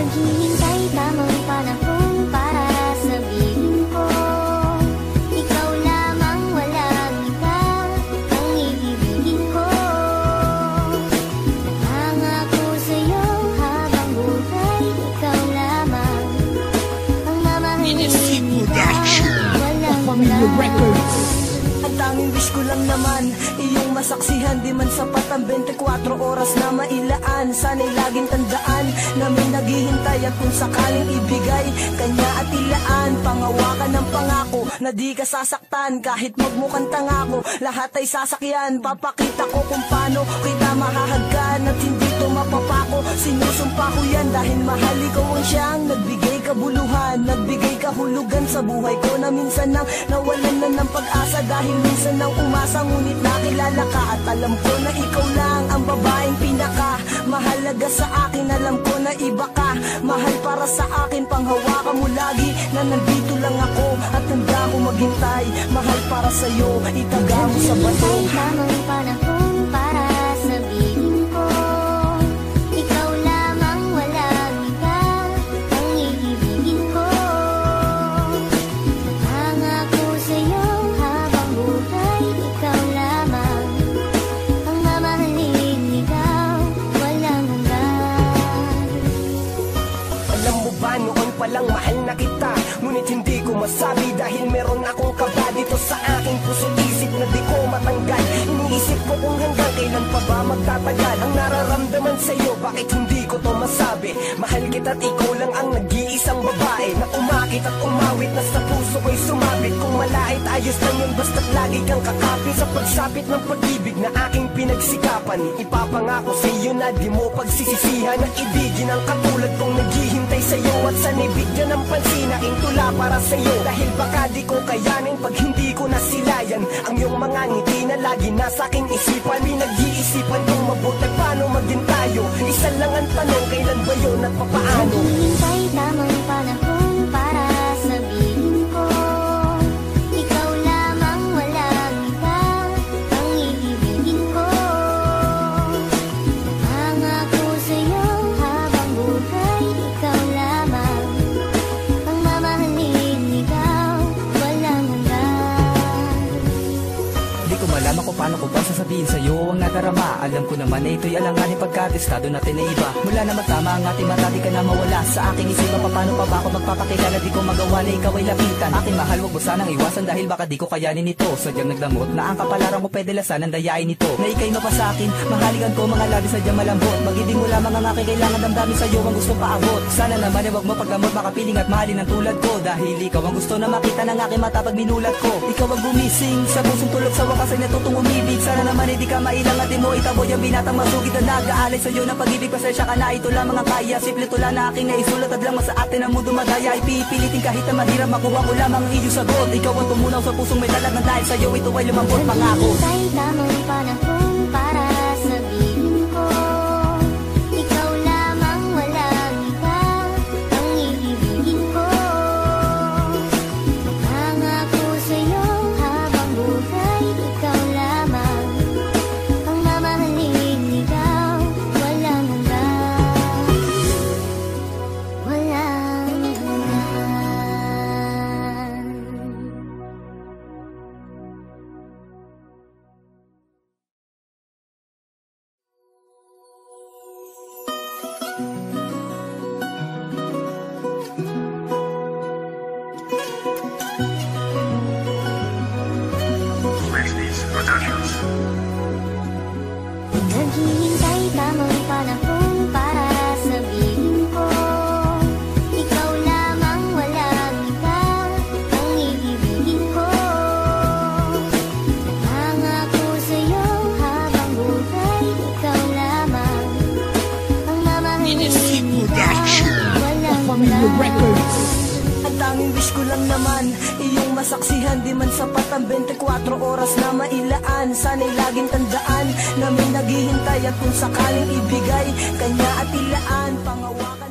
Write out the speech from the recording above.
Naghihintay tamang panahon para sabihin ko, ikaw lamang, walang iba ang iibigin ko. Nangangako sa'yo habang buhay, ikaw lamang ang mamahalin. Walang iba. Ang tanging wish ko lang naman, iyong masaksihan. Di man sapat ang 24 oras na mailaan. Sana'y laging tandaan na may naghihintay, at kung sakaling ibigay kanya at ilaan. Pangawakan ng pangako na di ka sasaktan. Kahit magmukhang tangako, lahat ay sasakyan. Papakita ko kung paano kita mahahagkan, at hindi to mapapako. Sinusumpa ko yan dahil mahal ikaw ang siyang nagbigay kabuluhan, nagbigay kahulugan sa buhay ko, na minsan nang nawalan na ng pag-asa. Dahil minsan nang umasa, ngunit nakilala ka, at alam ko na ikaw lang ang babaeng pinaka mahalaga sa akin. Alam ko na iba ka, mahal para sa akin. Panghawakan mo lagi na nandito lang ako, at handa ko maghintay. Mahal para sa'yo, itaga mo sa bato. Tamang panahon para sabihin ko, ikaw lamang, walang iba ang iibigin ko. Nangangako sa'yo habang buhay, ikaw lamang ang mamahalin. Ikaw, walang hanggan. Alam mo ba, noon palang mahal na kita, ngunit hindi ko masabi dahil meron akong kaba dito sa aking puso't isip na di ko matanggal. Iniisip ko kung hanggang kailan pa ba magtatagal ang nararamdaman sa'yo. Bakit hindi ko to masabi? Mahal kita at ikaw lang ang nag-iisang babae na umakit at umawit, na sa puso ko'y sumabit. Kung malait, ayos lang yun, basta't lagi kang kakapit sa pagsapit ng pag-ibig na aking pinagsikapan. Ipapangako sa'yo na di mo pagsisisihan na ibigin ang katulad kong naghihintay sa'yo, at sana'y bigyan ng pansin na tula para sa'yo. Dahil baka di ko kayanin pag hindi ko nasilayan ang iyong mga ngiti na lagi nasa aking isipan. Pinag-iisipan kong mabuti paano maging tayo. Isa lang ang tanong, kailan ba yun at papaano? Naghihintay tamang panahon para sabihin ko, ikaw lamang, walang iba ang iibigin ko. Nangangako sa'yo habang buhay, ikaw lamang ang mamahalin. Ikaw, walang hanggan. Di ko malaman kung paano ko ba sasabihin sa'yo ang nadarama. Alam ko naman na ito'y alanganin pagkatestado natin na iba. Mula na magtama ang ating mata, di ka na mawala sa aking isipan. Paano pa ba ako magpapakilala? Di ko magawa na ikaw ay lapitan. Aking mahal, wag mo sanang iwasan dahil baka di ko kayanin ito. Sadyang nagdamot na ang kapalaran ko, pwede lasan ang dayain ito. Na ika'y mapasakin, mahaligan ko mga labi sadyang malambot. Magiging mo lamang ang aking kailangan, damdamin sa'yo ang gusto paabot. Sana naman ay wag mo pagkamot, makapiling at mahalin ang tulad ko. Dahil ikaw ang gusto na makita ng aking mata pag minulat ko. Ikaw ang gumising sa pusong tulog, sa wakas ay natutong umibig. Sana naman ay di ka mailang at di mo itaboy ang binatang masugid na nag-aalay sa'yo ng pag-ibig. Pasensya ka na, ito lamang ang kaya. Simple tula na aking naisulat, at lang sa atin ang mundo madaya. Ipipilitin kahit na mahirap, makuha ko lamang ang iyong sagot. Ikaw ang tumunaw sa pusong may talat na dahil sa'yo ito ay lumambot pangako. Naghihintay tamang panahon para sabihin ko, ikaw lamang, walang iba ang iibigin ko. Nangangako sa'yo habang buhay, ikaw lamang ang mamahalin. Ikaw, walang hanggan. Walang hanggan. Naghihintay tamang panahon para sabihin ko, ikaw lamang, walang iba ang iibigin ko. Nangangako sa'yo habang buhay, ikaw lamang ang mamahalin. Ikaw, walang hanggan. Ang tanging wish ko lang naman, iyong masaksihan. Di man sapat ang 24 oras na mailaan. Sana'y laging tandaan na may naghihintay, at kung sakaling ibigay kanya at ilaan. Pangawakan